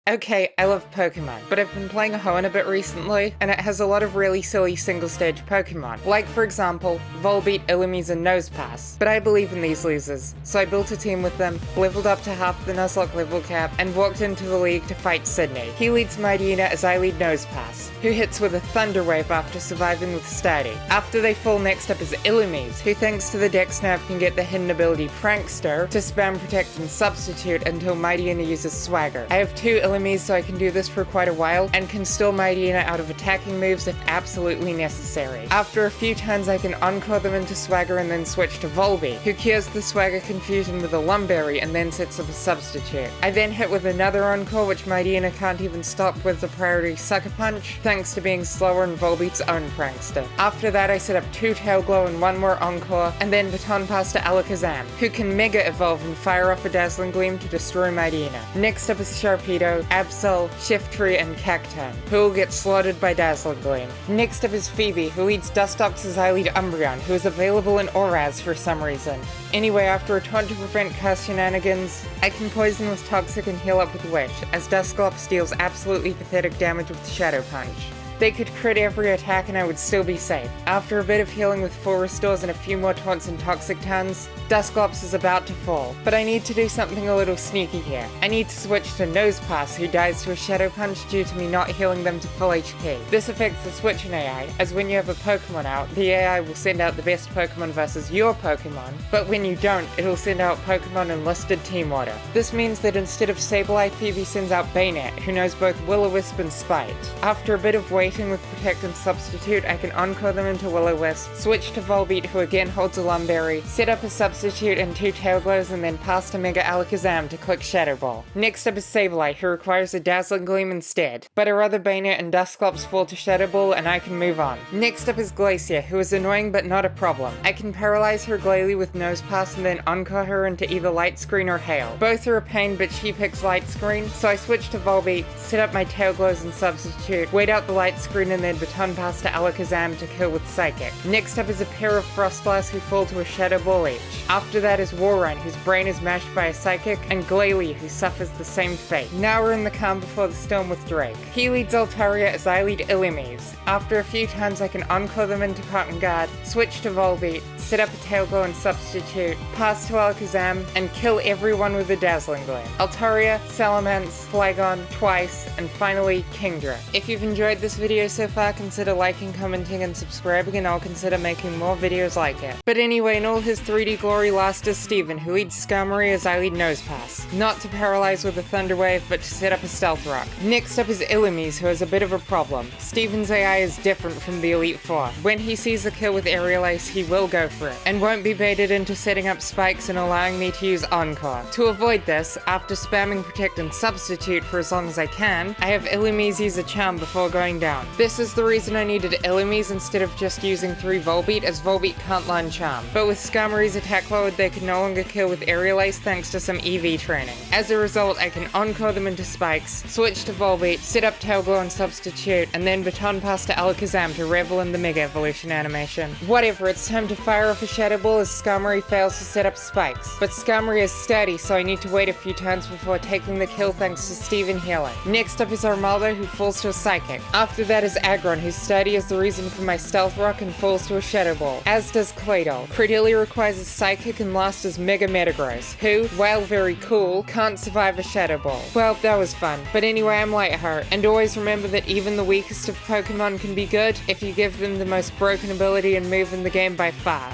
Okay, I love Pokemon, but I've been playing Hoenn a bit recently, and it has a lot of really silly single-stage Pokemon. Like, for example, Volbeat, Illumise, and Nosepass. But I believe in these losers, so I built a team with them, leveled up to half the Nuzlocke level cap, and walked into the league to fight Sidney. He leads Mightyena as I lead Nosepass, who hits with a Thunder Wave after surviving with Steady. After they fall, next up is Illumise, who thanks to the Dex nerf can get the hidden ability Prankster to spam Protect and Substitute until Mightyena uses Swagger. I have two Illumise so I can do this for quite a while, and can stall Mightyena out of attacking moves if absolutely necessary. After a few turns I can encore them into Swagger and then switch to Volbeat, who cures the Swagger confusion with a Lumberry and then sets up a substitute. I then hit with another encore which Mightyena can't even stop with the priority Sucker Punch, thanks to being slower in Volbeat's own Prankster. After that I set up two Tail Glow and one more encore, and then Baton pass to Alakazam, who can Mega Evolve and fire off a Dazzling Gleam to destroy Mightyena. Next up is Sharpedo, Absol, Shiftry, and Cacturne, who will get slaughtered by Dazzling Gleam. Next up is Pheobe, who leads Dustox as I lead Umbreon, who is available in ORAS for some reason. Anyway, after a taunt to prevent curse shenanigans, I can poison with Toxic and heal up with Wish, as Dusclops deals absolutely pathetic damage with Shadow Punch. They could crit every attack and I would still be safe. After a bit of healing with full restores and a few more taunts and toxic turns, Dusclops is about to fall. But I need to do something a little sneaky here. I need to switch to Nosepass, who dies to a Shadow Punch due to me not healing them to full HP. This affects the switching AI, as when you have a Pokemon out, the AI will send out the best Pokemon versus your Pokemon, but when you don't, it'll send out Pokemon in listed team order. This means that instead of Sableye, Phoebe sends out Banette, who knows both Will-O-Wisp and Spite. After a bit of waiting with Protect and Substitute, I can encore them into Will-O-Wisp, switch to Volbeat, who again holds a Lumberry, set up a Substitute and two Tail Glows, and then pass to Mega Alakazam to click Shadow Ball. Next up is Sableye, who requires a Dazzling Gleam instead, but her other Banette and Dusclops fall to Shadow Ball and I can move on. Next up is Glacia, who is annoying but not a problem. I can paralyze her Glalie with Nosepass and then encore her into either Light Screen or Hail. Both are a pain, but she picks Light Screen, so I switch to Volbeat, set up my Tail Glows and Substitute, wait out the Light Screen, and then Baton pass to Alakazam to kill with Psychic. Next up is a pair of Frostlass who fall to a Shadow Ball each. After that is Warrun, whose brain is mashed by a Psychic, and Glalie, who suffers the same fate. Now we're in the calm before the storm with Drake. He leads Altaria as I lead Illumise. After a few turns I can encore them into Cotton Guard, switch to Volbeat, set up a Tail Glow and Substitute, pass to Alakazam, and kill everyone with a Dazzling Gleam. Altaria, Salamence, Flygon, twice, and finally Kingdra. If you've enjoyed this video so far, consider liking, commenting, and subscribing, and I'll consider making more videos like it. But anyway, in all his 3D glory, last is Steven, who leads Skarmory as I lead Nosepass. Not to paralyze with a Thunder Wave, but to set up a Stealth Rock. Next up is Illumise, who has a bit of a problem. Steven's AI is different from the Elite Four. When he sees a kill with Aerial Ace, he will go for it, and won't be baited into setting up spikes and allowing me to use Encore. To avoid this, after spamming Protect and Substitute for as long as I can, I have Illumise use a Charm before going down. This is the reason I needed Illumise instead of just using 3 Volbeat, as Volbeat can't learn Charm. But with Skarmory's attack lowered, they can no longer kill with Aerial Ace thanks to some EV training. As a result, I can encore them into spikes, switch to Volbeat, set up Tail Glow and Substitute, and then Baton pass to Alakazam to revel in the Mega Evolution animation. Whatever, it's time to fire off a Shadow Ball as Skarmory fails to set up spikes. But Skarmory is steady, so I need to wait a few turns before taking the kill thanks to Steven healing. Next up is Armaldo, who falls to a Psychic. After that is Aggron, whose steady is the reason for my Stealth Rock and falls to a Shadow Ball, as does Claydol. Credillia requires a Psychic, and last is Mega Metagross, who, while very cool, can't survive a Shadow Ball. Well, that was fun. But anyway, I'm Lightheart, and always remember that even the weakest of Pokemon can be good if you give them the most broken ability and move in the game by far.